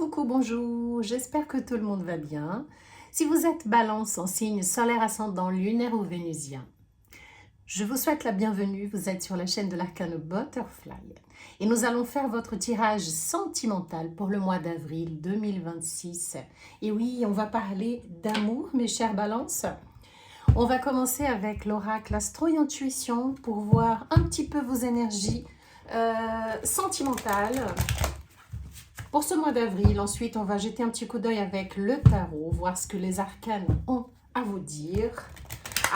Coucou, bonjour, j'espère que tout le monde va bien. Si vous êtes Balance en signe solaire ascendant lunaire ou vénusien, je vous souhaite la bienvenue, vous êtes sur la chaîne de l'arcane Butterfly. Et nous allons faire votre tirage sentimental pour le mois d'avril 2026. Et oui, on va parler d'amour, mes chers Balances. On va commencer avec l'oracle Astro et Intuition pour voir un petit peu vos énergies sentimentales pour ce mois d'avril. Ensuite, on va jeter un petit coup d'œil avec le tarot, voir ce que les arcanes ont à vous dire.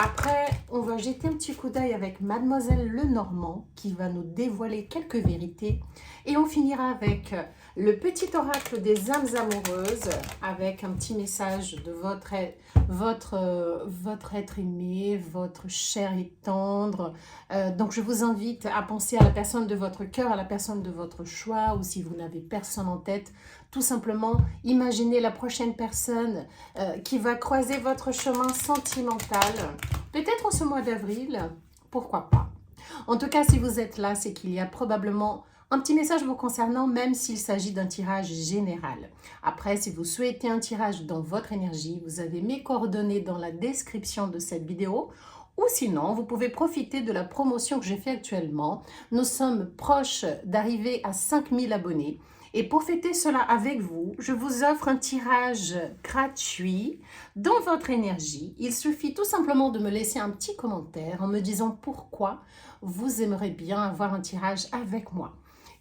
Après, on va jeter un petit coup d'œil avec Mademoiselle Lenormand qui va nous dévoiler quelques vérités. Et on finira avec le petit oracle des âmes amoureuses avec un petit message de votre être aimé, votre cher et tendre. Donc, je vous invite à penser à la personne de votre cœur, à la personne de votre choix, ou si vous n'avez personne en tête, tout simplement, imaginez la prochaine personne qui va croiser votre chemin sentimental. Peut-être en ce mois d'avril, pourquoi pas. En tout cas, si vous êtes là, c'est qu'il y a probablement un petit message vous concernant, même s'il s'agit d'un tirage général. Après, si vous souhaitez un tirage dans votre énergie, vous avez mes coordonnées dans la description de cette vidéo. Ou sinon, vous pouvez profiter de la promotion que j'ai fait actuellement. Nous sommes proches d'arriver à 5000 abonnés. Et pour fêter cela avec vous, je vous offre un tirage gratuit dans votre énergie. Il suffit tout simplement de me laisser un petit commentaire en me disant pourquoi vous aimeriez bien avoir un tirage avec moi.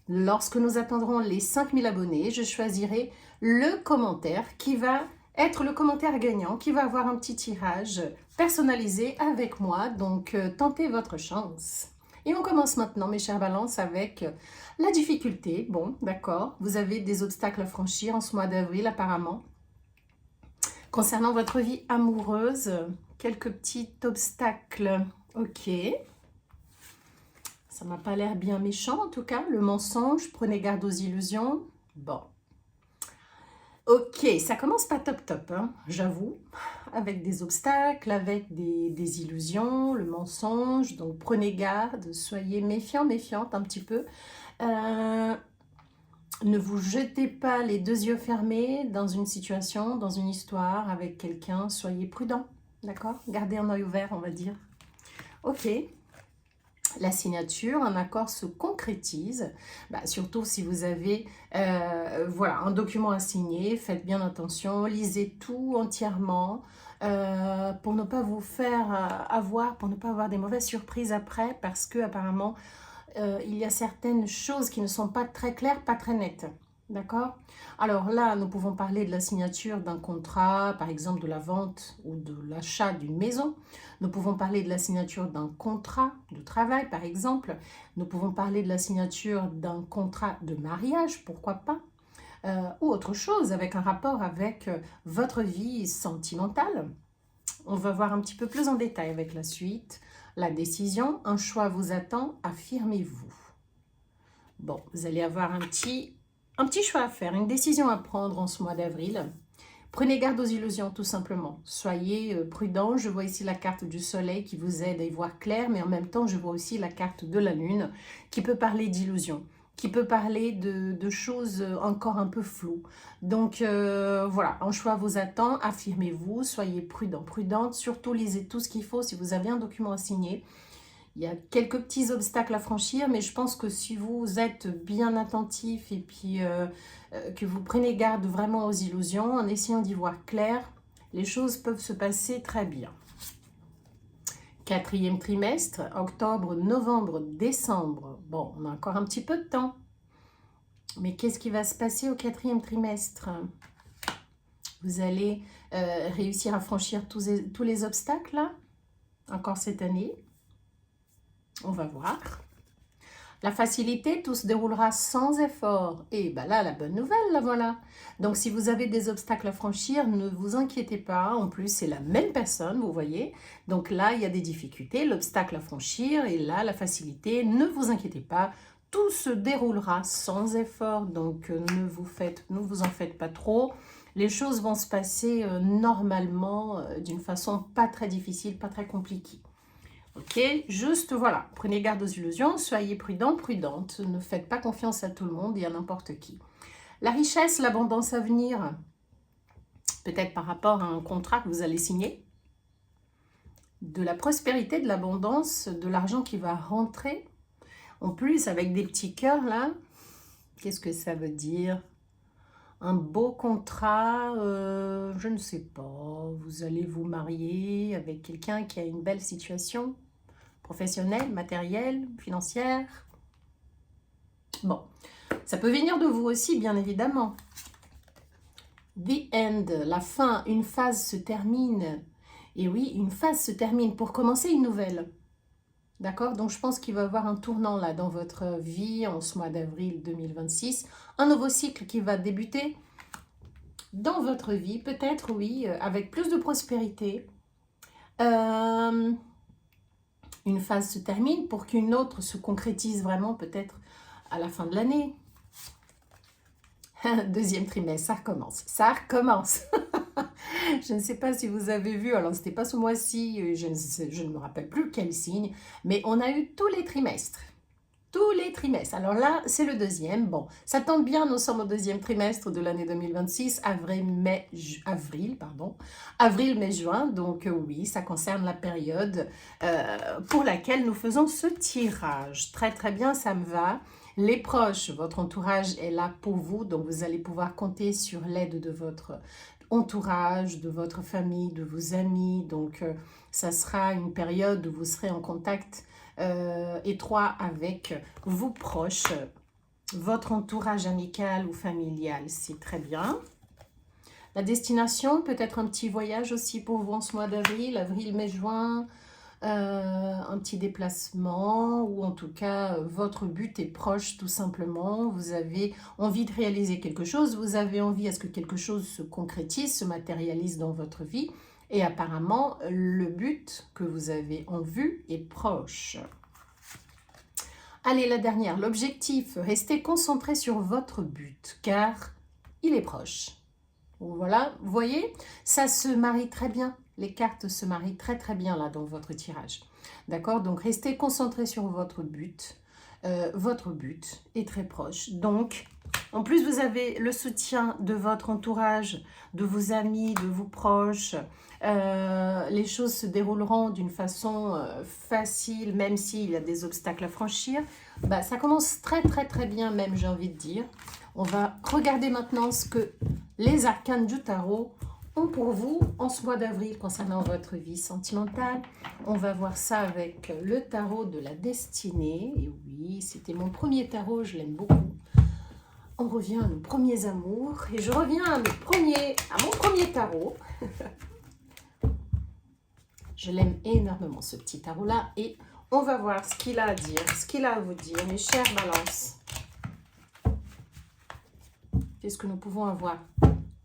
Lorsque nous atteindrons les 5000 abonnés, je choisirai le commentaire qui va être le commentaire gagnant, qui va avoir un petit tirage personnalisé avec moi. Donc, tentez votre chance. Et on commence maintenant, mes chers balances, avec la difficulté. Bon, d'accord, vous avez des obstacles à franchir en ce mois d'avril apparemment. Concernant votre vie amoureuse, quelques petits obstacles. Ok. Ça m'a pas l'air bien méchant en tout cas. Le mensonge, prenez garde aux illusions. Bon. Ok, ça commence pas top, hein, j'avoue, avec des obstacles, avec des illusions, le mensonge, donc prenez garde, soyez méfiants, méfiantes un petit peu. Ne vous jetez pas les deux yeux fermés dans une situation, dans une histoire avec quelqu'un, soyez prudent, d'accord? Gardez un œil ouvert, on va dire. Ok. La signature, un accord se concrétise, surtout si vous avez voilà, un document à signer, faites bien attention, lisez tout entièrement pour ne pas vous faire avoir, pour ne pas avoir des mauvaises surprises après, parce que apparemment il y a certaines choses qui ne sont pas très claires, pas très nettes. D'accord? Alors là, nous pouvons parler de la signature d'un contrat, par exemple de la vente ou de l'achat d'une maison. Nous pouvons parler de la signature d'un contrat de travail, par exemple. Nous pouvons parler de la signature d'un contrat de mariage, pourquoi pas. Ou autre chose, avec un rapport avec votre vie sentimentale. On va voir un petit peu plus en détail avec la suite. La décision, un choix vous attend, affirmez-vous. Bon, vous allez avoir un petit choix à faire, une décision à prendre en ce mois d'avril. Prenez garde aux illusions, tout simplement. Soyez prudents. Je vois ici la carte du soleil qui vous aide à y voir clair, mais en même temps, je vois aussi la carte de la lune qui peut parler d'illusions, qui peut parler de choses encore un peu floues. Donc, voilà, un choix vous attend. Affirmez-vous, soyez prudents, prudentes. Surtout, lisez tout ce qu'il faut si vous avez un document à signer. Il y a quelques petits obstacles à franchir, mais je pense que si vous êtes bien attentif et puis que vous prenez garde vraiment aux illusions, en essayant d'y voir clair, les choses peuvent se passer très bien. Quatrième trimestre, octobre, novembre, décembre. Bon, on a encore un petit peu de temps. Mais qu'est-ce qui va se passer au quatrième trimestre? Vous allez réussir à franchir tous les obstacles là, encore cette année. On va voir. La facilité, tout se déroulera sans effort. Et ben là, la bonne nouvelle, la voilà. Donc, si vous avez des obstacles à franchir, ne vous inquiétez pas. En plus, c'est la même personne, vous voyez. Donc là, il y a des difficultés, l'obstacle à franchir. Et là, la facilité, ne vous inquiétez pas. Tout se déroulera sans effort. Donc, ne vous en faites pas trop. Les choses vont se passer normalement, d'une façon pas très difficile, pas très compliquée. Ok, juste voilà, prenez garde aux illusions, soyez prudents, prudentes, ne faites pas confiance à tout le monde et à n'importe qui. La richesse, l'abondance à venir, peut-être par rapport à un contrat que vous allez signer. De la prospérité, de l'abondance, de l'argent qui va rentrer. En plus, avec des petits cœurs là, qu'est-ce que ça veut dire? Un beau contrat, je ne sais pas, vous allez vous marier avec quelqu'un qui a une belle situation professionnelle, matérielle, financière. Bon, ça peut venir de vous aussi, bien évidemment. The end, la fin, une phase se termine. Et oui, une phase se termine pour commencer une nouvelle. D'accord? Donc, je pense qu'il va y avoir un tournant là dans votre vie en ce mois d'avril 2026. Un nouveau cycle qui va débuter dans votre vie, peut-être, oui, avec plus de prospérité. Une phase se termine pour qu'une autre se concrétise vraiment, peut-être à la fin de l'année. Deuxième trimestre, ça recommence. Ça recommence. Je ne sais pas si vous avez vu, alors c'était pas ce mois-ci, je ne me rappelle plus quel signe, mais on a eu tous les trimestres. Tous les trimestres. Alors là, c'est le deuxième. Bon, ça tombe bien, nous sommes au deuxième trimestre de l'année 2026, avril, mai, juin. Donc oui, ça concerne la période pour laquelle nous faisons ce tirage. Très très bien, ça me va. Les proches, votre entourage est là pour vous, donc vous allez pouvoir compter sur l'aide de votre entourage, de votre famille, de vos amis. Donc ça sera une période où vous serez en contact étroit avec vos proches, votre entourage amical ou familial, c'est très bien. La destination, peut-être un petit voyage aussi pour vous en ce mois d'avril, mai, juin, un petit déplacement ou en tout cas votre but est proche tout simplement, vous avez envie de réaliser quelque chose, vous avez envie à ce que quelque chose se concrétise, se matérialise dans votre vie et apparemment le but que vous avez en vue est proche. Allez, la dernière, l'objectif, restez concentré sur votre but car il est proche. Voilà, vous voyez, ça se marie très bien. Les cartes se marient très très bien là dans votre tirage. D'accord? Donc restez concentré sur votre but. Votre but est très proche. Donc, en plus, vous avez le soutien de votre entourage, de vos amis, de vos proches. Les choses se dérouleront d'une façon facile, même s'il y a des obstacles à franchir. Bah, ça commence très très très bien même, j'ai envie de dire. On va regarder maintenant ce que les arcanes du tarot ont pour vous en ce mois d'avril concernant votre vie sentimentale. On va voir ça avec le tarot de la destinée. Et oui, c'était mon premier tarot, je l'aime beaucoup. On revient à nos premiers amours. Et je reviens à mon premier tarot. Je l'aime énormément ce petit tarot-là. Et on va voir ce qu'il a à dire, ce qu'il a à vous dire, mes chères balances. Qu'est-ce que nous pouvons avoir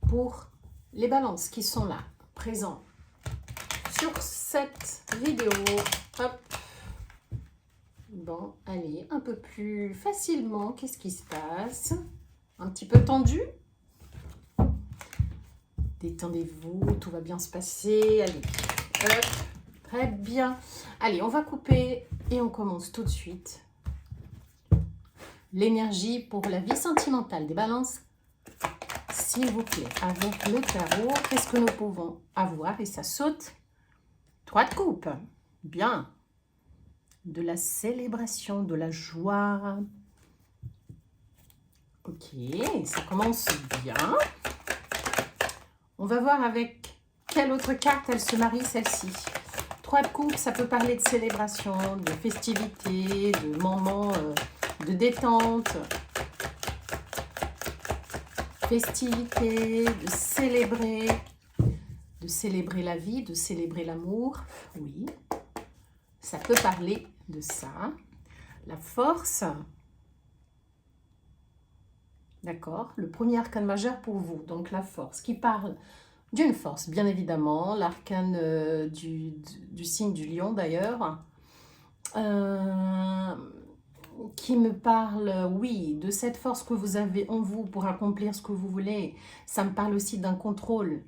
pour les balances qui sont là, présents sur cette vidéo. Hop. Bon, allez, un peu plus facilement. Qu'est-ce qui se passe? Un petit peu tendu? Détendez-vous, tout va bien se passer. Allez, hop, très bien. Allez, on va couper et on commence tout de suite. L'énergie pour la vie sentimentale des balances. S'il vous plaît, avec le tarot, qu'est-ce que nous pouvons avoir? Et ça saute. 3 de coupe. Bien. De la célébration, de la joie. Ok, ça commence bien. On va voir avec quelle autre carte elle se marie, celle-ci. 3 de coupe, ça peut parler de célébration, de festivité, de moments de détente. Festivité, de célébrer la vie, de célébrer l'amour, oui, ça peut parler de ça. La force, d'accord, le premier arcane majeur pour vous, donc la force, qui parle d'une force, bien évidemment, l'arcane du signe du lion d'ailleurs, qui me parle, oui, de cette force que vous avez en vous pour accomplir ce que vous voulez. Ça me parle aussi d'un contrôle,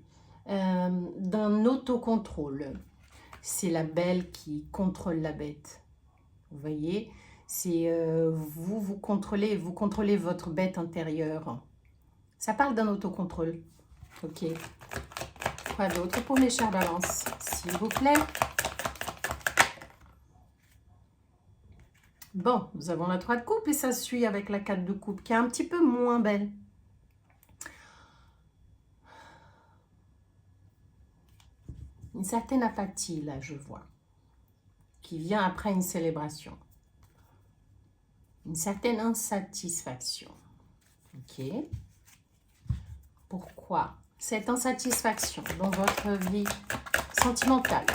d'un autocontrôle. C'est la belle qui contrôle la bête. Vous voyez, c'est vous contrôlez votre bête intérieure. Ça parle d'un autocontrôle. Ok. Quoi d'autre pour mes chers balances, s'il vous plaît? Bon, nous avons la 3 de coupe et ça suit avec la 4 de coupe qui est un petit peu moins belle. Une certaine apathie, là, je vois, qui vient après une célébration. Une certaine insatisfaction. Ok. Pourquoi cette insatisfaction dans votre vie sentimentale?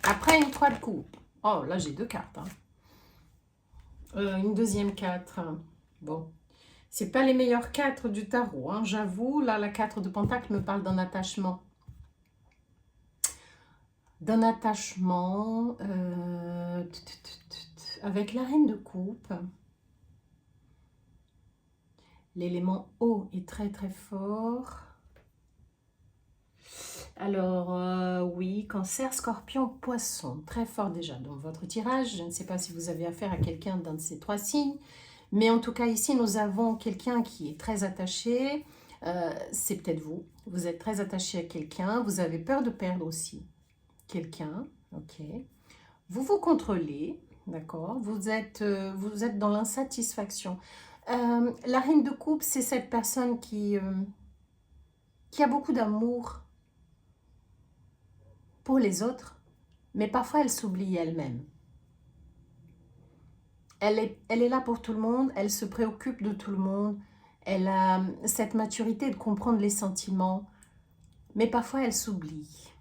Après une 3 de coupe. Oh, là, j'ai 2 cartes. Hein. Une deuxième 4. Bon. C'est pas les meilleures 4 du tarot, hein, j'avoue. Là, la 4 de Pentacle me parle d'un attachement. D'un attachement avec la Reine de coupe. L'élément eau est très très fort. Alors, oui, Cancer, Scorpion, Poisson, très fort déjà dans votre tirage. Je ne sais pas si vous avez affaire à quelqu'un d'un de ces 3 signes. Mais en tout cas, ici, nous avons quelqu'un qui est très attaché. C'est peut-être vous. Vous êtes très attaché à quelqu'un. Vous avez peur de perdre aussi quelqu'un. Ok. Vous vous contrôlez. D'accord. Vous êtes dans l'insatisfaction. La reine de coupe, c'est cette personne qui a beaucoup d'amour pour les autres, mais parfois elle s'oublie elle-même. Elle est là pour tout le monde, elle se préoccupe de tout le monde, elle a cette maturité de comprendre les sentiments, mais parfois elle s'oublie.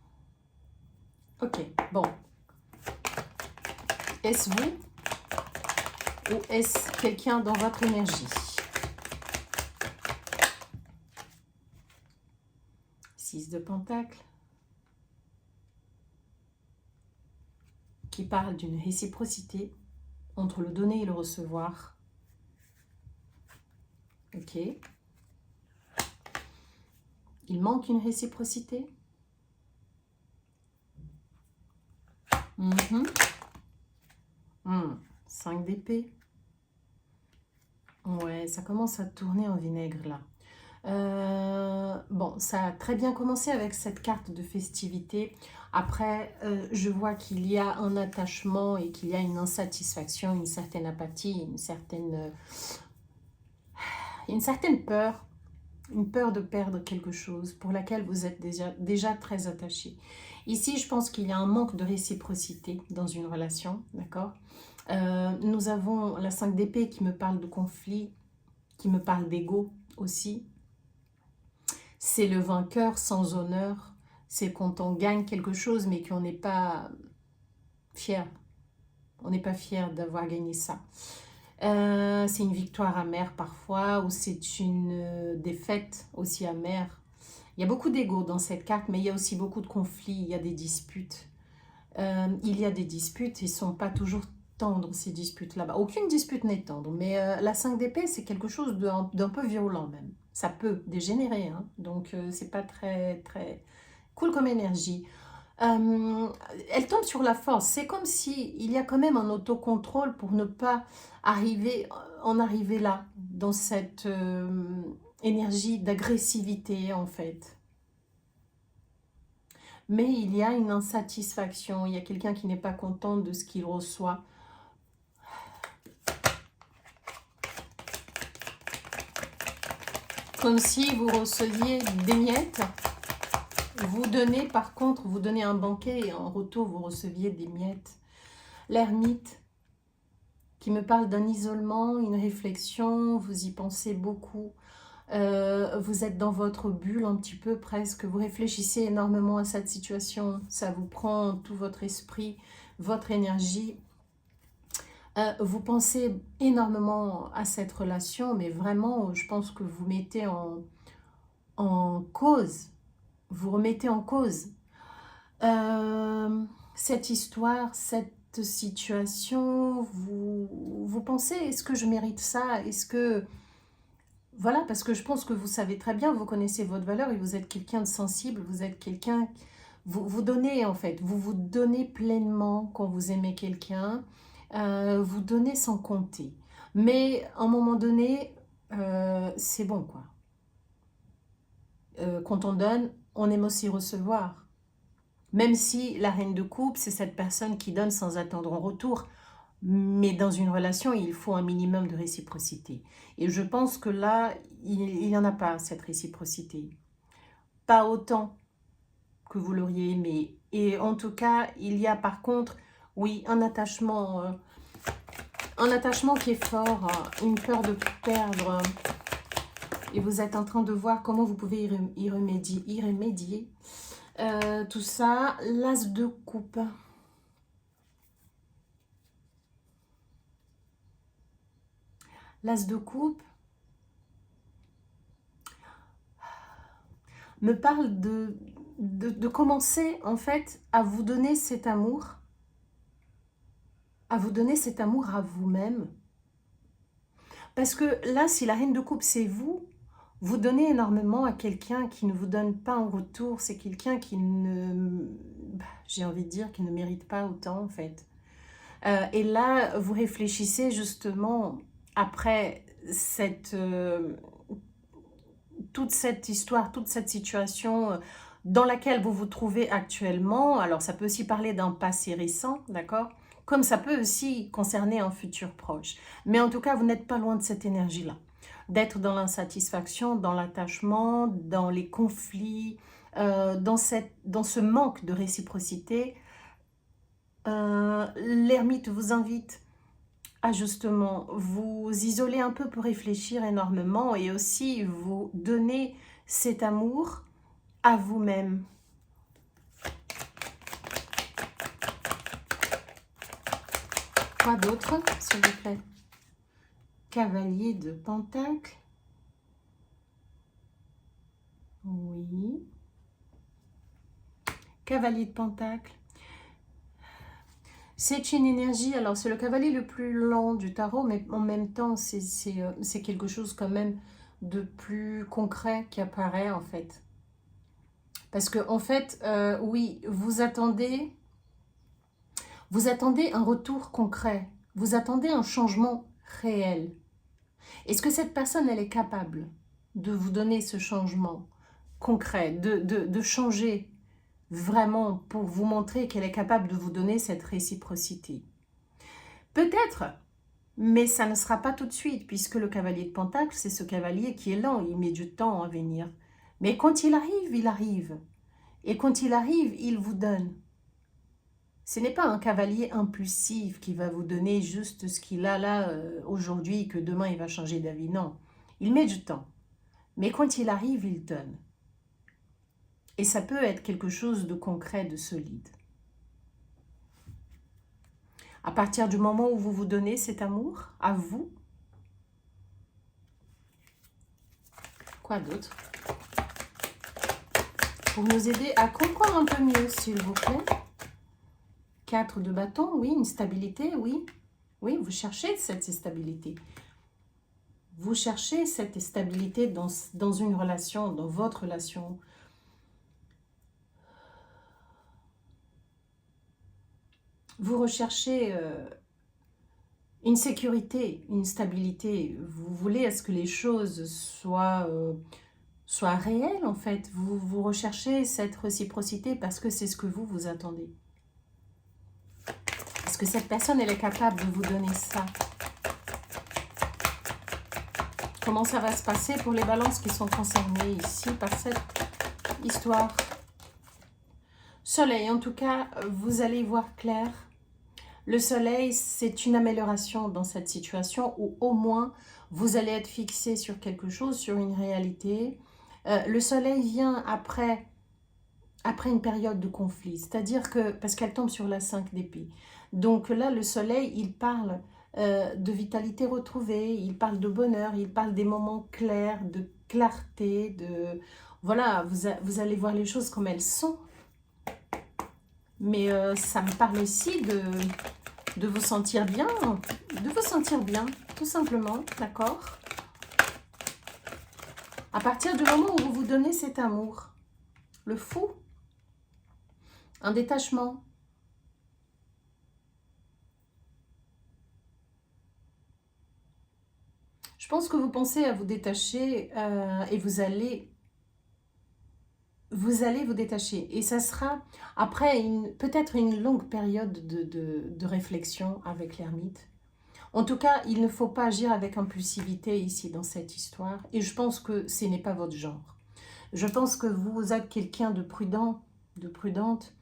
Ok, bon. Est-ce vous ou est-ce quelqu'un dans votre énergie? 6 de Pentacle. Qui parle d'une réciprocité entre le donner et le recevoir. Ok. Il manque une réciprocité. 5 d'épée. Ouais, ça commence à tourner en vinaigre là. Bon, ça a très bien commencé avec cette carte de festivité. Après, je vois qu'il y a un attachement et qu'il y a une insatisfaction, une certaine apathie, une certaine peur. Une peur de perdre quelque chose pour laquelle vous êtes déjà très attaché. Ici, je pense qu'il y a un manque de réciprocité dans une relation, d'accord? Nous avons la 5 d'épée qui me parle de conflit, qui me parle d'ego aussi. C'est le vainqueur sans honneur. C'est quand on gagne quelque chose mais qu'on n'est pas fier. On n'est pas fier d'avoir gagné ça. C'est une victoire amère parfois ou c'est une défaite aussi amère. Il y a beaucoup d'ego dans cette carte, mais il y a aussi beaucoup de conflits, il y a des disputes. Il y a des disputes, ils ne sont pas toujours tendres ces disputes là-bas. Aucune dispute n'est tendre, mais la 5 d'épée, c'est quelque chose d'un peu violent même. Ça peut dégénérer, hein, donc c'est pas très, très cool comme énergie. Elle tombe sur la force. C'est comme si il y a quand même un autocontrôle pour ne pas en arriver là, dans cette énergie d'agressivité en fait. Mais il y a une insatisfaction, il y a quelqu'un qui n'est pas content de ce qu'il reçoit. Comme si vous receviez des miettes. Vous donnez, par contre, vous donnez un banquet et en retour, vous receviez des miettes. L'ermite, qui me parle d'un isolement, une réflexion, vous y pensez beaucoup. Vous êtes dans votre bulle un petit peu presque, vous réfléchissez énormément à cette situation, ça vous prend tout votre esprit, votre énergie. Vous pensez énormément à cette relation, mais vraiment, je pense que vous mettez en cause, vous remettez en cause cette histoire, cette situation. Vous pensez, est-ce que je mérite ça? Est-ce que... Voilà, parce que je pense que vous savez très bien, vous connaissez votre valeur et vous êtes quelqu'un de sensible, vous êtes quelqu'un... Vous donnez en fait, vous vous donnez pleinement quand vous aimez quelqu'un, vous donnez sans compter. Mais à un moment donné, c'est bon quoi. quand on donne, on aime aussi recevoir. Même si la reine de coupe, c'est cette personne qui donne sans attendre en retour. Mais dans une relation, il faut un minimum de réciprocité. Et je pense que là, il n'y en a pas, cette réciprocité. Pas autant que vous l'auriez aimé. Et en tout cas, il y a par contre, oui, un attachement qui est fort, une peur de perdre. Et vous êtes en train de voir comment vous pouvez y remédier. Tout ça, l'as de coupe. L'as de coupe me parle de commencer en fait à vous donner cet amour, à vous donner cet amour à vous-même. Parce que là, si la reine de coupe, c'est vous, vous donnez énormément à quelqu'un qui ne vous donne pas en retour. C'est quelqu'un qui ne, j'ai envie de dire, qui ne mérite pas autant en fait. Et là, vous réfléchissez justement après toute cette histoire, toute cette situation dans laquelle vous vous trouvez actuellement. Alors, ça peut aussi parler d'un passé récent, d'accord? Comme ça peut aussi concerner un futur proche. Mais en tout cas, vous n'êtes pas loin de cette énergie-là. D'être dans l'insatisfaction, dans l'attachement, dans les conflits, dans ce manque de réciprocité. L'ermite vous invite à justement vous isoler un peu pour réfléchir énormément et aussi vous donner cet amour à vous-même. Quoi d'autre, s'il vous plaît? Cavalier de Pentacle. Oui. Cavalier de Pentacle. C'est une énergie, alors c'est le cavalier le plus lent du tarot, mais en même temps, c'est quelque chose quand même de plus concret qui apparaît en fait. Parce que en fait, oui, vous attendez un retour concret, vous attendez un changement réel. Est-ce que cette personne, elle est capable de vous donner ce changement concret, de changer vraiment pour vous montrer qu'elle est capable de vous donner cette réciprocité? Peut-être, mais ça ne sera pas tout de suite, puisque le cavalier de Pentacle, c'est ce cavalier qui est lent, il met du temps à venir. Mais quand il arrive, il arrive. Et quand il arrive, il vous donne. Ce n'est pas un cavalier impulsif qui va vous donner juste ce qu'il a là aujourd'hui et que demain il va changer d'avis. Non, il met du temps. Mais quand il arrive, il donne. Et ça peut être quelque chose de concret, de solide. À partir du moment où vous vous donnez cet amour à vous, quoi d'autre? Pour nous aider à comprendre un peu mieux, s'il vous plaît. 4 de bâton, oui, une stabilité, oui. Oui, vous cherchez cette stabilité. Vous cherchez cette stabilité dans une relation, dans votre relation. Vous recherchez une sécurité, une stabilité. Vous voulez à ce que les choses soient réelles, en fait. Vous recherchez cette réciprocité parce que c'est ce que vous attendez. Est-ce que cette personne, elle est capable de vous donner ça? Comment ça va se passer pour les balances qui sont concernées ici par cette histoire? Soleil, en tout cas, vous allez y voir clair. Le soleil, c'est une amélioration dans cette situation où au moins vous allez être fixé sur quelque chose, sur une réalité. Le soleil vient après une période de conflit, c'est-à-dire que, parce qu'elle tombe sur la 5 d'épée. Donc là, le soleil, il parle de vitalité retrouvée, il parle de bonheur, il parle des moments clairs, de clarté, de... Voilà, vous allez voir les choses comme elles sont. Mais ça me parle aussi de vous sentir bien, tout simplement, d'accord? À partir du moment où vous vous donnez cet amour, le fou, un détachement. Je pense que vous pensez à vous détacher et vous allez vous allez vous détacher. Et ça sera après peut-être une longue période de réflexion avec l'ermite. En tout cas, il ne faut pas agir avec impulsivité ici dans cette histoire. Et je pense que ce n'est pas votre genre. Je pense que vous êtes quelqu'un de prudent, de prudente.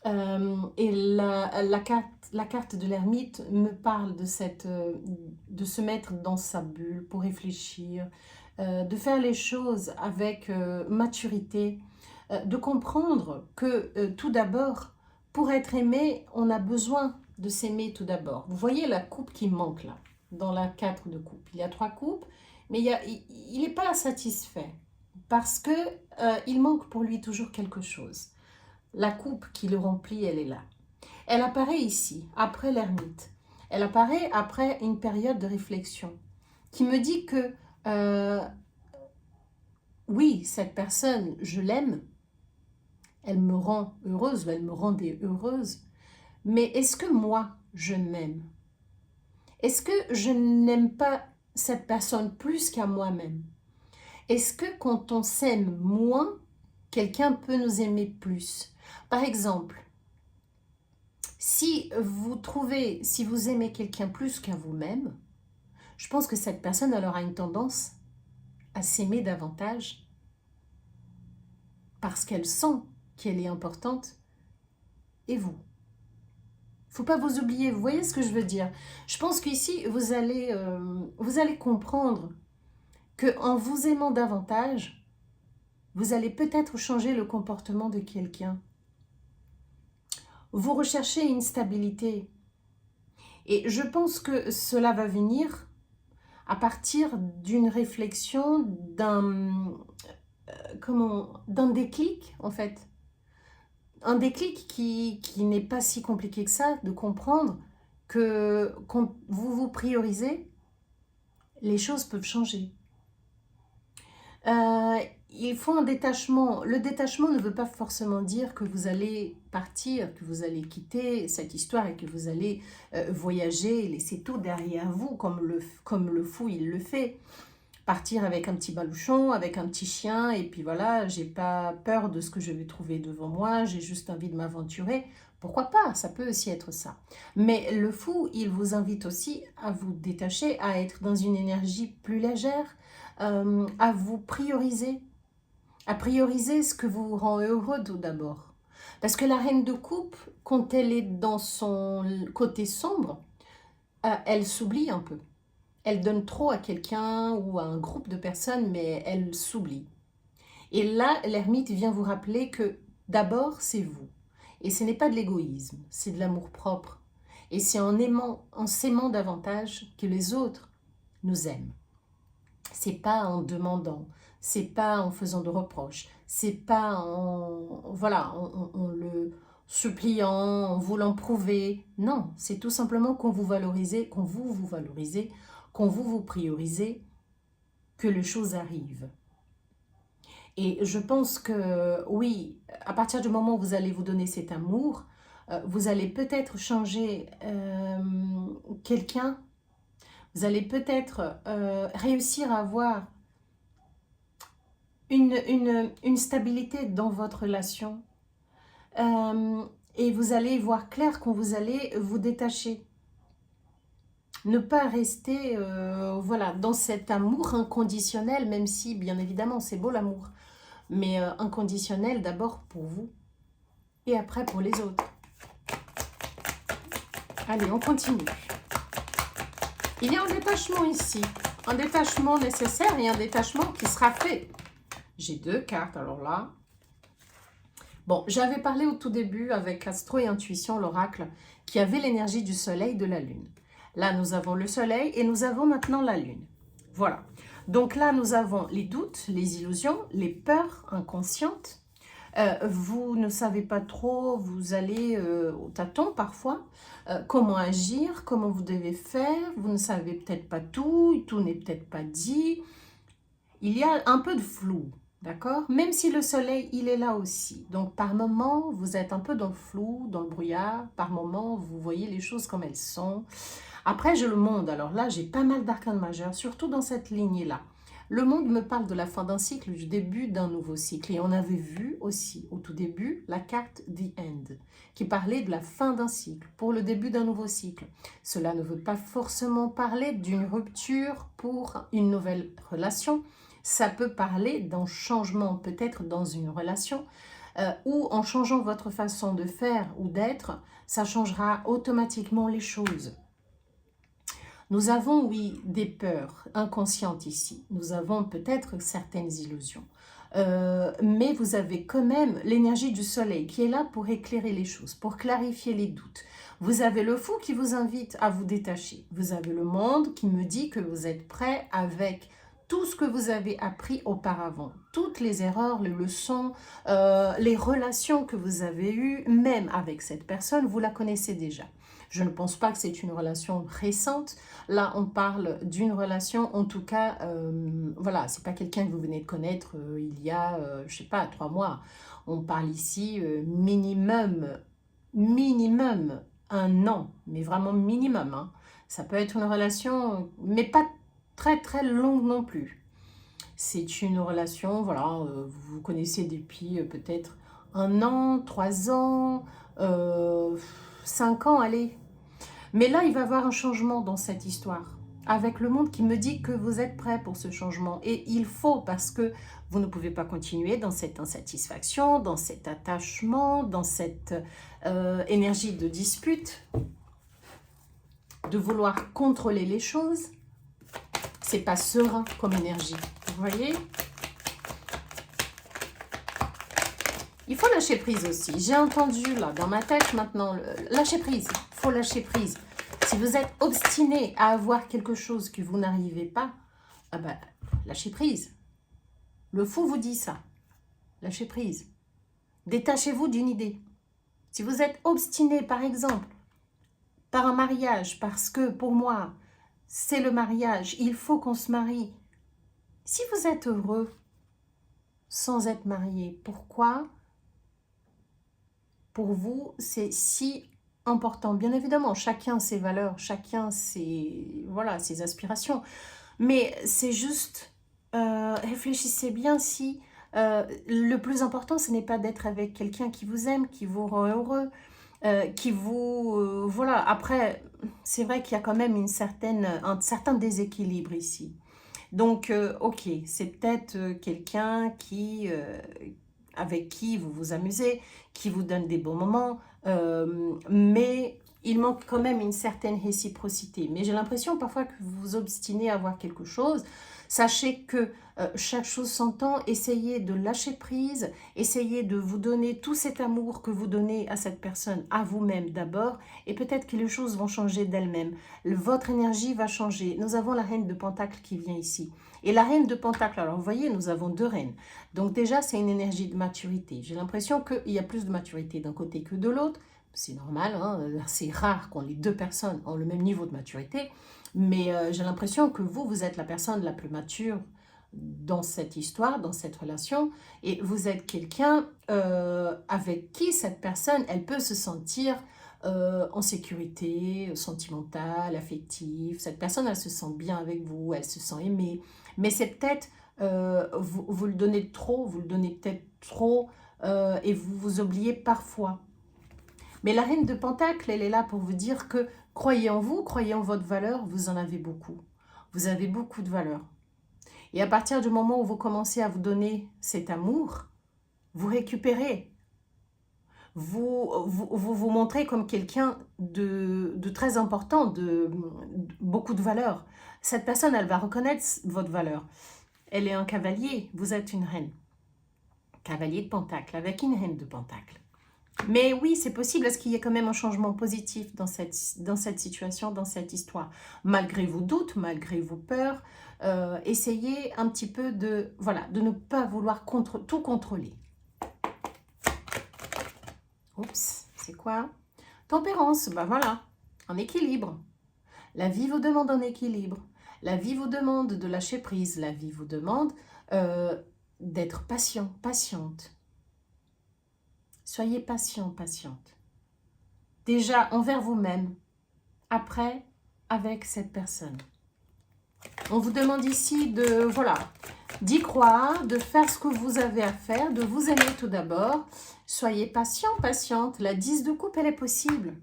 Et la carte de l'ermite me parle de se mettre dans sa bulle pour réfléchir, de faire les choses avec maturité, de comprendre que tout d'abord, pour être aimé, on a besoin de s'aimer tout d'abord. Vous voyez la coupe qui manque là, dans la 4 de coupe. Il y a 3 coupes, mais il n'est pas satisfait parce que il manque pour lui toujours quelque chose. La coupe qui le remplit, elle est là. Elle apparaît ici, après l'ermite. Elle apparaît après une période de réflexion qui me dit que oui, cette personne, je l'aime, elle me rend heureuse, ou elle me rendait heureuse, mais est-ce que moi, je m'aime? Est-ce que je n'aime pas cette personne plus qu'à moi-même? Est-ce que quand on s'aime moins, quelqu'un peut nous aimer plus? Par exemple, si vous aimez quelqu'un plus qu'à vous-même, je pense que cette personne elle aura une tendance à s'aimer davantage parce qu'elle sent qu'elle est importante et vous. Faut pas vous oublier, vous voyez ce que je veux dire? Je pense qu'ici, vous allez comprendre qu'en vous aimant davantage, vous allez peut-être changer le comportement de quelqu'un. Vous recherchez une stabilité. Et je pense que cela va venir à partir d'une réflexion, d'un déclic, en fait. Un déclic qui n'est pas si compliqué que ça, de comprendre que quand vous vous priorisez, les choses peuvent changer. Il faut un détachement. Le détachement ne veut pas forcément dire que vous allez partir, que vous allez quitter cette histoire et que vous allez voyager, laisser tout derrière vous, comme le fou il le fait. Partir avec un petit baluchon, avec un petit chien, et puis voilà, j'ai pas peur de ce que je vais trouver devant moi, j'ai juste envie de m'aventurer. Pourquoi pas? Ça peut aussi être ça. Mais le fou, il vous invite aussi à vous détacher, à être dans une énergie plus légère, à vous prioriser, à prioriser ce que vous rend heureux tout d'abord. Parce que la reine de coupe, quand elle est dans son côté sombre, elle s'oublie un peu. Elle donne trop à quelqu'un ou à un groupe de personnes, mais elle s'oublie. Et là, l'ermite vient vous rappeler que d'abord, c'est vous. Et ce n'est pas de l'égoïsme, c'est de l'amour-propre. Et c'est en s'aimant davantage que les autres nous aiment. C'est pas en demandant, c'est pas en faisant de reproches, c'est pas en le suppliant, en voulant prouver. Non, c'est tout simplement qu'on vous valorisez, qu'on vous valorisez, qu'on vous priorisez, que les choses arrivent. Et je pense que oui, à partir du moment où vous allez vous donner cet amour, vous allez peut-être changer quelqu'un, vous allez peut-être réussir à avoir une stabilité dans votre relation. Et vous allez voir clair quand vous allez vous détacher. Ne pas rester dans cet amour inconditionnel, même si bien évidemment c'est beau l'amour, mais inconditionnel d'abord pour vous et après pour les autres. Allez, on continue. Il y a un détachement ici, un détachement nécessaire et un détachement qui sera fait. J'ai 2 cartes, alors là. Bon, j'avais parlé au tout début avec Astro et Intuition, l'oracle, qui avait l'énergie du soleil et de la lune. Là, nous avons le soleil et nous avons maintenant la lune. Voilà. Donc là, nous avons les doutes, les illusions, les peurs inconscientes. Vous ne savez pas trop, vous allez au tâton parfois, comment agir, comment vous devez faire. Vous ne savez peut-être pas tout n'est peut-être pas dit. Il y a un peu de flou. D'accord? Même si le soleil, il est là aussi. Donc, par moment, vous êtes un peu dans le flou, dans le brouillard. Par moment, vous voyez les choses comme elles sont. Après, je le montre. Alors là, j'ai pas mal d'arcanes majeurs, surtout dans cette lignée-là. Le monde me parle de la fin d'un cycle, du début d'un nouveau cycle. Et on avait vu aussi au tout début la carte The End, qui parlait de la fin d'un cycle, pour le début d'un nouveau cycle. Cela ne veut pas forcément parler d'une rupture pour une nouvelle relation. Ça peut parler d'un changement peut-être dans une relation, ou en changeant votre façon de faire ou d'être, ça changera automatiquement les choses. Nous avons, oui, des peurs inconscientes ici. Nous avons peut-être certaines illusions. Mais vous avez quand même l'énergie du soleil qui est là pour éclairer les choses, pour clarifier les doutes. Vous avez le fou qui vous invite à vous détacher. Vous avez le monde qui me dit que vous êtes prêt avec tout ce que vous avez appris auparavant. Toutes les erreurs, les leçons, les relations que vous avez eues, même avec cette personne, vous la connaissez déjà. Je ne pense pas que c'est une relation récente. Là, on parle d'une relation, en tout cas, voilà, c'est pas quelqu'un que vous venez de connaître il y a, je sais pas, 3 mois. On parle ici minimum 1 an, mais vraiment minimum, hein. Ça peut être une relation, mais pas très très longue non plus. C'est une relation, voilà, vous vous connaissez depuis peut-être 1 an, 3 ans, 5 ans, allez. Mais là, il va y avoir un changement dans cette histoire. Avec le monde qui me dit que vous êtes prêt pour ce changement. Et il faut, parce que vous ne pouvez pas continuer dans cette insatisfaction, dans cet attachement, dans cette énergie de dispute, de vouloir contrôler les choses. C'est pas serein comme énergie. Vous voyez? Il faut lâcher prise aussi. J'ai entendu là dans ma tête maintenant, lâcher prise. Il faut lâcher prise. Si vous êtes obstiné à avoir quelque chose que vous n'arrivez pas, ah ben, lâchez prise. Le fou vous dit ça. Lâchez prise. Détachez-vous d'une idée. Si vous êtes obstiné, par exemple, par un mariage, parce que pour moi, c'est le mariage, il faut qu'on se marie. Si vous êtes heureux sans être marié, pourquoi pour vous c'est si important? Bien évidemment, chacun ses valeurs, chacun ses, voilà, ses aspirations. Mais c'est juste, réfléchissez bien si le plus important, ce n'est pas d'être avec quelqu'un qui vous aime, qui vous rend heureux, qui vous... voilà, après, c'est vrai qu'il y a quand même un certain déséquilibre ici. Donc, ok, c'est peut-être quelqu'un avec qui vous vous amusez, qui vous donne des bons moments, mais il manque quand même une certaine réciprocité. Mais j'ai l'impression parfois que vous vous obstinez à avoir quelque chose. Sachez que chaque chose s'entend, essayez de lâcher prise, essayez de vous donner tout cet amour que vous donnez à cette personne, à vous-même d'abord, et peut-être que les choses vont changer d'elles-mêmes. Votre énergie va changer. Nous avons la reine de Pentacle qui vient ici. Et la reine de Pentacle, alors vous voyez, nous avons 2 reines. Donc déjà, c'est une énergie de maturité. J'ai l'impression qu'il y a plus de maturité d'un côté que de l'autre. C'est normal, hein, c'est rare quand les 2 personnes ont le même niveau de maturité. Mais j'ai l'impression que vous êtes la personne la plus mature dans cette histoire, dans cette relation. Et vous êtes quelqu'un avec qui cette personne, elle peut se sentir en sécurité, sentimentale, affective. Cette personne, elle se sent bien avec vous, elle se sent aimée. Mais c'est peut-être, vous le donnez trop, vous le donnez peut-être trop et vous vous oubliez parfois. Mais la reine de Pentacle, elle est là pour vous dire que croyez en vous, croyez en votre valeur, vous en avez beaucoup. Vous avez beaucoup de valeur. Et à partir du moment où vous commencez à vous donner cet amour, vous récupérez. Vous montrez comme quelqu'un de très important, de beaucoup de valeur. Cette personne, elle va reconnaître votre valeur. Elle est un cavalier, vous êtes une reine. Cavalier de Pentacle, avec une reine de Pentacle. Mais oui, c'est possible, est-ce qu'il y a quand même un changement positif dans cette situation, dans cette histoire? Malgré vos doutes, malgré vos peurs, essayez un petit peu voilà, de ne pas vouloir tout contrôler. Oups, c'est quoi? Tempérance, ben voilà, en équilibre. La vie vous demande un équilibre. La vie vous demande de lâcher prise. La vie vous demande d'être patient, patiente. Soyez patient, patiente. Déjà envers vous-même. Après, avec cette personne. On vous demande ici de, voilà, d'y croire, de faire ce que vous avez à faire, de vous aimer tout d'abord. Soyez patient, patiente. La 10 de coupe, elle est possible.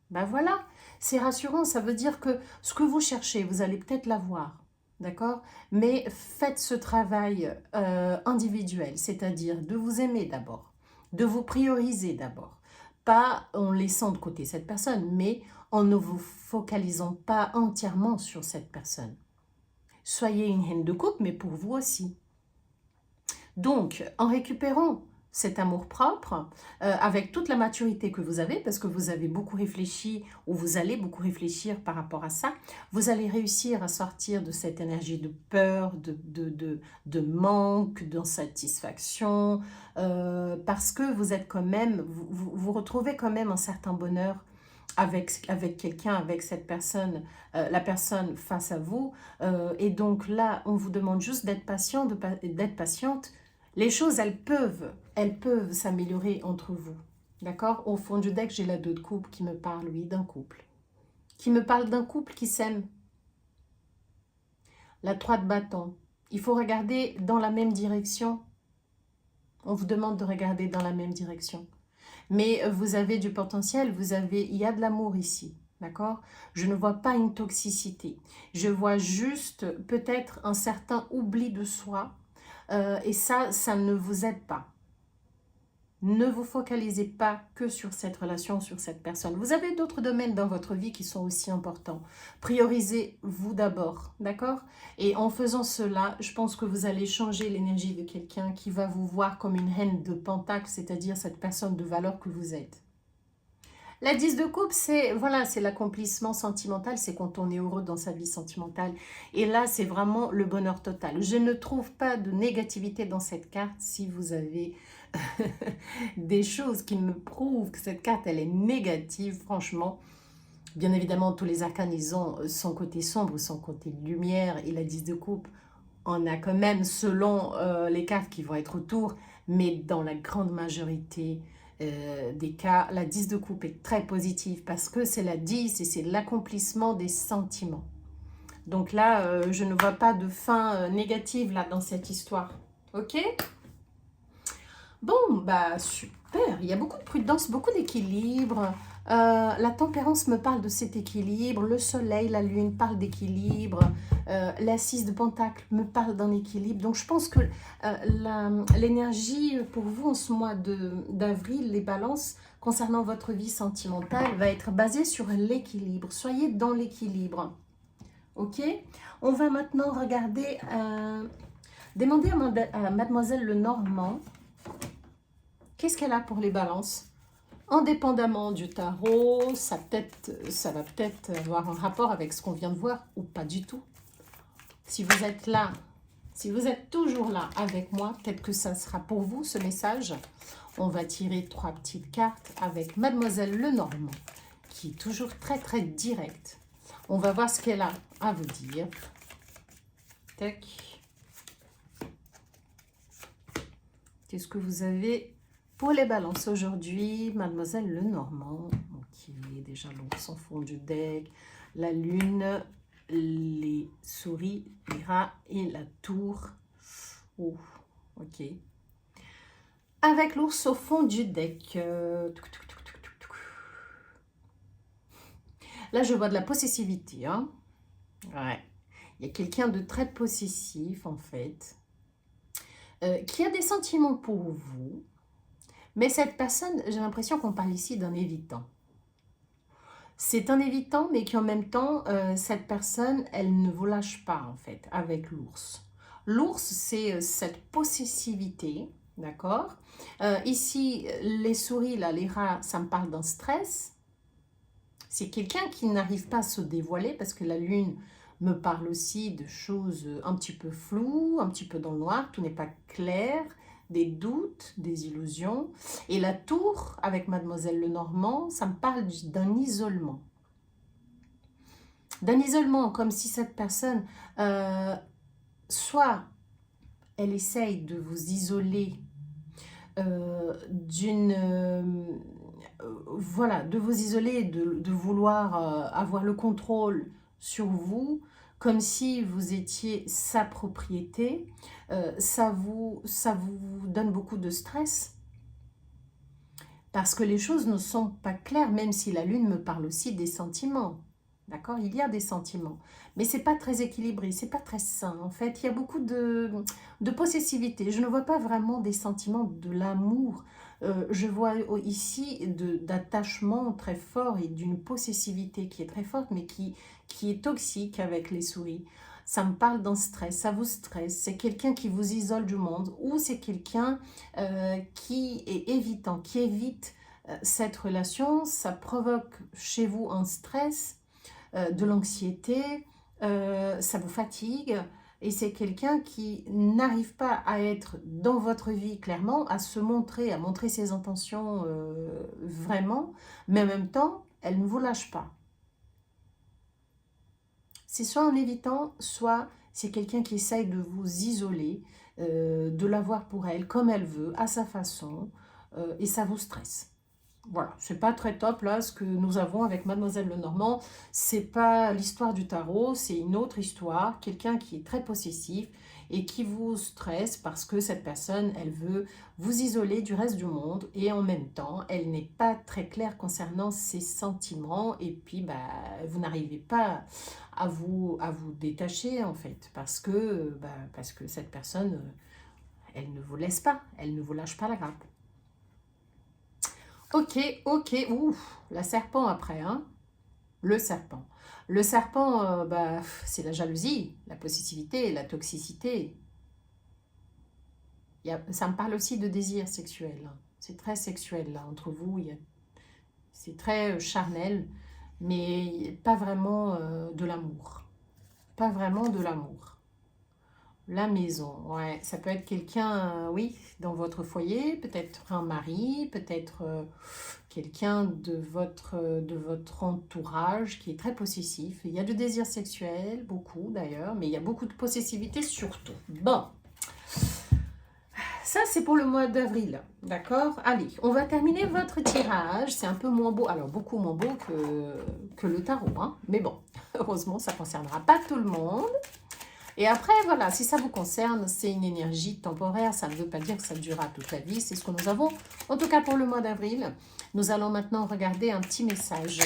Ben voilà, c'est rassurant. Ça veut dire que ce que vous cherchez, vous allez peut-être l'avoir. D'accord? Mais faites ce travail individuel, c'est-à-dire de vous aimer d'abord, de vous prioriser d'abord. Pas en laissant de côté cette personne, mais en ne vous focalisant pas entièrement sur cette personne. Soyez une reine de coupe, mais pour vous aussi. Donc, en récupérant cet amour-propre, avec toute la maturité que vous avez, parce que vous avez beaucoup réfléchi, ou vous allez beaucoup réfléchir par rapport à ça, vous allez réussir à sortir de cette énergie de peur, de manque, d'insatisfaction, parce que vous êtes quand même, vous retrouvez quand même un certain bonheur avec quelqu'un, avec cette personne, la personne face à vous. Et donc là, on vous demande juste d'être patient, d'être patiente. Les choses, elles peuvent s'améliorer entre vous. D'accord? Au fond du deck, j'ai la 2 de coupe qui me parle, oui, d'un couple. Qui me parle d'un couple qui s'aime. La 3 de bâton. Il faut regarder dans la même direction. On vous demande de regarder dans la même direction. Mais vous avez du potentiel, il y a de l'amour ici. D'accord? Je ne vois pas une toxicité. Je vois juste peut-être un certain oubli de soi. Et ça ne vous aide pas. Ne vous focalisez pas que sur cette relation, sur cette personne. Vous avez d'autres domaines dans votre vie qui sont aussi importants. Priorisez-vous d'abord, d'accord? Et en faisant cela, je pense que vous allez changer l'énergie de quelqu'un qui va vous voir comme une reine de pentacle, c'est-à-dire cette personne de valeur que vous êtes. La 10 de coupe, c'est voilà, c'est l'accomplissement sentimental, c'est quand on est heureux dans sa vie sentimentale. Et là, c'est vraiment le bonheur total. Je ne trouve pas de négativité dans cette carte si vous avez des choses qui me prouvent que cette carte, elle est négative, franchement. Bien évidemment, tous les arcanes, ils ont son côté sombre, son côté lumière. Et la 10 de coupe, on a quand même, selon les cartes qui vont être autour, mais dans la grande majorité des cas, la 10 de coupe est très positive parce que c'est la 10 et c'est l'accomplissement des sentiments. Donc là, je ne vois pas de fin négative là dans cette histoire. Ok? Bon, bah super, il y a beaucoup de prudence, beaucoup d'équilibre. La tempérance me parle de cet équilibre, le soleil, la lune parle d'équilibre, l'assise de pentacle me parle d'un équilibre. Donc je pense que l'énergie pour vous en ce mois d'avril, les balances, concernant votre vie sentimentale, va être basée sur l'équilibre. Soyez dans l'équilibre. Ok? On va maintenant regarder, demander à Mademoiselle Lenormand, qu'est-ce qu'elle a pour les balances? Indépendamment du tarot, ça va peut-être avoir un rapport avec ce qu'on vient de voir ou pas du tout. Si vous êtes là, si vous êtes toujours là avec moi, peut-être que ça sera pour vous ce message. On va tirer 3 petites cartes avec Mademoiselle Lenormand, qui est toujours très très directe. On va voir ce qu'elle a à vous dire. Tac. Qu'est-ce que vous avez pour les balances aujourd'hui, Mademoiselle Lenormand? Ok, déjà l'ours en fond du deck, la lune, les souris, les rats et la tour. Oh, ok. Avec l'ours au fond du deck. Là, je vois de la possessivité. Hein. Ouais. Il y a quelqu'un de très possessif, en fait, qui a des sentiments pour vous. Mais cette personne, j'ai l'impression qu'on parle ici d'un évitant. C'est un évitant, mais qui en même temps, cette personne, elle ne vous lâche pas, en fait, avec l'ours. L'ours, c'est cette possessivité, d'accord? Ici, les souris, là, les rats, ça me parle d'un stress. C'est quelqu'un qui n'arrive pas à se dévoiler, parce que la lune me parle aussi de choses un petit peu floues, un petit peu dans le noir, tout n'est pas clair, des doutes, des illusions. Et la tour, avec Mademoiselle Lenormand, ça me parle d'un isolement. D'un isolement, comme si cette personne, soit elle essaye de vous isoler voilà, de vous isoler, de vouloir avoir le contrôle sur vous, comme si vous étiez sa propriété. Ça vous donne beaucoup de stress parce que les choses ne sont pas claires, même si la lune me parle aussi des sentiments. D'accord? Il y a des sentiments, mais c'est pas très équilibré, c'est pas très sain. En fait, il y a beaucoup de possessivité. Je ne vois pas vraiment des sentiments de l'amour. Je vois ici d'attachement très fort et d'une possessivité qui est très forte, mais qui est toxique avec les souris. Ça me parle d'un stress, ça vous stresse. C'est quelqu'un qui vous isole du monde ou c'est quelqu'un qui est évitant, qui évite cette relation. Ça provoque chez vous un stress, de l'anxiété, ça vous fatigue et c'est quelqu'un qui n'arrive pas à être dans votre vie clairement, à se montrer, à montrer ses intentions vraiment, mais en même temps, elle ne vous lâche pas. C'est soit en évitant, soit c'est quelqu'un qui essaye de vous isoler, de l'avoir pour elle, comme elle veut, à sa façon, et ça vous stresse. Voilà, c'est pas très top là ce que nous avons avec Mademoiselle Lenormand. C'est pas l'histoire du tarot, c'est une autre histoire. Quelqu'un qui est très possessif et qui vous stresse parce que cette personne, elle veut vous isoler du reste du monde et en même temps, elle n'est pas très claire concernant ses sentiments et puis bah, vous n'arrivez pas à vous détacher en fait parce que cette personne, elle ne vous laisse pas, elle ne vous lâche pas la grappe. Ok, ok, ouf, la serpent après, hein, le serpent. Le serpent, bah, c'est la jalousie, la possessivité, la toxicité. Ça me parle aussi de désir sexuel, hein. C'est très sexuel, là, entre vous, c'est très charnel, mais pas vraiment de l'amour. Pas vraiment de l'amour. La maison, ouais, ça peut être quelqu'un, oui, dans votre foyer, peut-être un mari, peut-être quelqu'un de votre entourage qui est très possessif. Il y a du désir sexuel, beaucoup d'ailleurs, mais il y a beaucoup de possessivité surtout. Bon, ça c'est pour le mois d'avril, d'accord? Allez, on va terminer votre tirage. C'est un peu moins beau, alors beaucoup moins beau que le tarot, hein, mais bon, heureusement ça ne concernera pas tout le monde. Et après, voilà, si ça vous concerne, c'est une énergie temporaire. Ça ne veut pas dire que ça durera toute la vie. C'est ce que nous avons, en tout cas pour le mois d'avril. Nous allons maintenant regarder un petit message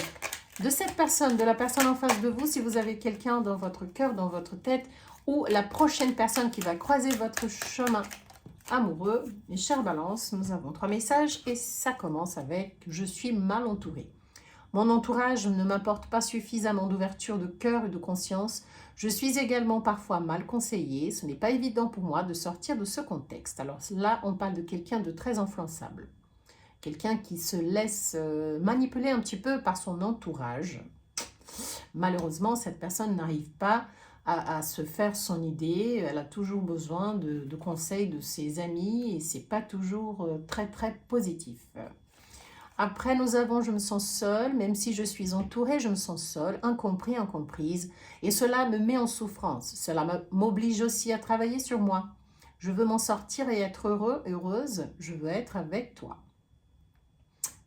de cette personne, de la personne en face de vous. Si vous avez quelqu'un dans votre cœur, dans votre tête, ou la prochaine personne qui va croiser votre chemin amoureux. Mes chères balances, nous avons 3 messages et ça commence avec « Je suis mal entourée ». Mon entourage ne m'apporte pas suffisamment d'ouverture de cœur et de conscience. Je suis également parfois mal conseillée. Ce n'est pas évident pour moi de sortir de ce contexte. Alors là, on parle de quelqu'un de très influençable. Quelqu'un qui se laisse manipuler un petit peu par son entourage. Malheureusement, cette personne n'arrive pas à se faire son idée. Elle a toujours besoin de conseils de ses amis et c'est pas toujours très très positif. Après, nous avons « Je me sens seule, même si je suis entourée, je me sens seule, incompris, incomprise. Et cela me met en souffrance. Cela m'oblige aussi à travailler sur moi. Je veux m'en sortir et être heureuse. Je veux être avec toi. »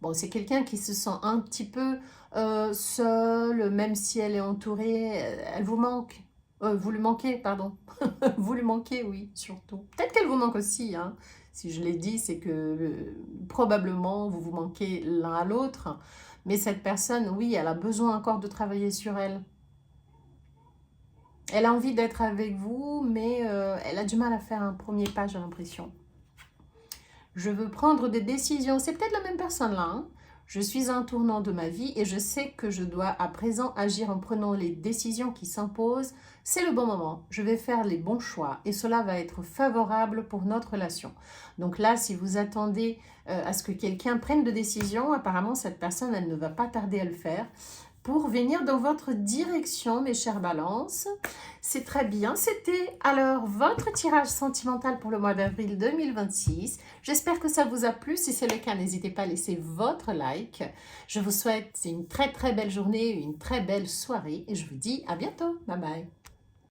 Bon, c'est quelqu'un qui se sent un petit peu seule, même si elle est entourée. Elle vous manque. Vous lui manquez, pardon. Vous lui manquez, oui, surtout. Peut-être qu'elle vous manque aussi, hein. Si je l'ai dit, c'est que probablement vous vous manquez l'un à l'autre. Mais cette personne, oui, elle a besoin encore de travailler sur elle. Elle a envie d'être avec vous, mais elle a du mal à faire un premier pas, j'ai l'impression. Je veux prendre des décisions. C'est peut-être la même personne là, hein. Je suis à un tournant de ma vie et je sais que je dois à présent agir en prenant les décisions qui s'imposent. C'est le bon moment. Je vais faire les bons choix et cela va être favorable pour notre relation. Donc là, si vous attendez à ce que quelqu'un prenne de décision, apparemment cette personne, elle ne va pas tarder à le faire pour venir dans votre direction, mes chères balances. C'est très bien. C'était alors votre tirage sentimental pour le mois d'avril 2026. J'espère que ça vous a plu. Si c'est le cas, n'hésitez pas à laisser votre like. Je vous souhaite une très très belle journée, une très belle soirée et je vous dis à bientôt. Bye bye.